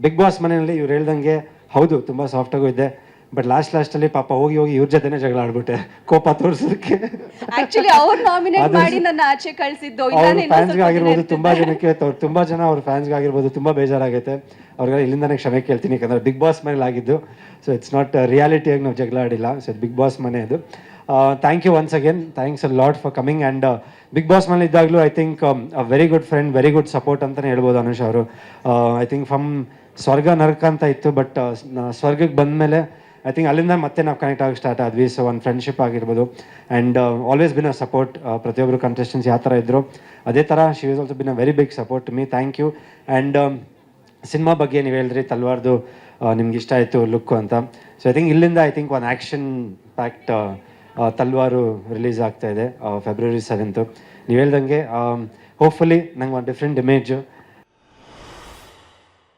Big boss ಮನೆಯಲ್ಲಿ ಇವ್ರು ಹೇಳ್ದಂಗೆ ಹೌದು ತುಂಬ ಸಾಫ್ಟಾಗೂ ಇದ್ದೆ, ಬಟ್ ಲಾಸ್ಟಲ್ಲಿ ಪಾಪ ಹೋಗಿ ಇವ್ರ ಜೊತೆನೇ ಜಗಳ ಆಡ್ಬಿಟ್ಟೆ ಕೋಪ ತೋರಿಸೋದಕ್ಕೆ. ಆಕ್ಚುಲಿ ಅವ್ರು ನಾಮಿನೇಟ್ ಮಾಡಿ ನನ್ನ ಆಚೆ ಕಳ್ಸಿದ್ದು ಇಲ್ಲ ಅವ್ರ ಇನ್ನೂ ಫ್ಯಾನ್ಸ್ಗೆ ಸ್ವಲ್ಪ ದಿನ ಆಗಿರ್ಬೋದು, ತುಂಬಾ ಇರ್ತಿದ್ದೆ. ಜನಕ್ಕೆ ತುಂಬಾ ಜನ ಅವ್ರ ಫ್ಯಾನ್ಸ್ಗೆ ಆಗಿರ್ಬೋದು ತುಂಬಾ ಬೇಜಾರಾಗೈತೆ. ಅವ್ರಿಗೆ ಇಲ್ಲಿಂದಾನೇ ಕ್ಷಮೆ ಕೇಳ್ತೀನಿ, ಯಾಕಂದ್ರೆ ಬಿಗ್ ಬಾಸ್ ಮನೇಲಿ ಆಗಿದ್ದು. ಸೊ ಇಟ್ಸ್ ನಾಟ್ ರಿಯಾಲಿಟಿಯಾಗಿ ನಾವು ಜಗಳ ಆಡಿಲ್ಲ. ಸೊ ಬಿಗ್ ಬಾಸ್ ಮನೆ ಅದು. Thank you once again, thanks a lot for coming. And big boss ಮನೇಲಿ ಇದ್ದಾಗಲೂ I think a very good friend, very good support ಅಂತಲೇ ಹೇಳ್ಬೋದು ಅನುಷ್ ಅವರು. ಐ ಥಿಂಕ್ ಫ್ರಮ್ ಸ್ವರ್ಗ ನರಕ ಅಂತ ಇತ್ತು, ಬಟ್ ಸ್ವರ್ಗಕ್ಕೆ ಬಂದಮೇಲೆ ಐ ಥಿಂಕ್ ಅಲ್ಲಿಂದ ಮತ್ತೆ ನಾವು ಕನೆಕ್ಟ್ ಆಗಿ ಸ್ಟಾರ್ಟ್ ಆದ್ವಿ. ಸೊ ಒಂದು ಫ್ರೆಂಡ್ಶಿಪ್ ಆಗಿರ್ಬೋದು. And always been a support. ಪ್ರತಿಯೊಬ್ಬರು ಕಂಟೆಸ್ಟೆಂಟ್ಸ್ ಯಾವ ಥರ ಇದ್ದರು ಅದೇ ಥರ she is also been a very big support to me. Thank you. And cinema ಬಗ್ಗೆ ನೀವು ಹೇಳಿದ್ರಿ ತಲ್ವಾರ್ದು ನಿಮ್ಗೆ ಇಷ್ಟ ಆಯಿತು ಲುಕ್ಕು ಅಂತ. ಸೊ ಐ ಥಿಂಕ್ ಇಲ್ಲಿಂದ ಐ ಥಿಂಕ್ ಒಂದು ಆ್ಯಕ್ಷನ್ ಪ್ಯಾಕ್ಟ್ ತಲ್ವಾರು ರಿಲೀಸ್ ಆಗ್ತಾ ಇದೆ February 7th. ನೀವು ಹೇಳ್ದಂಗೆ ಹೋಪ್ಫುಲಿ ನಂಗೆ ಒಂದು ಡಿಫ್ರೆಂಟ್ ಇಮೇಜು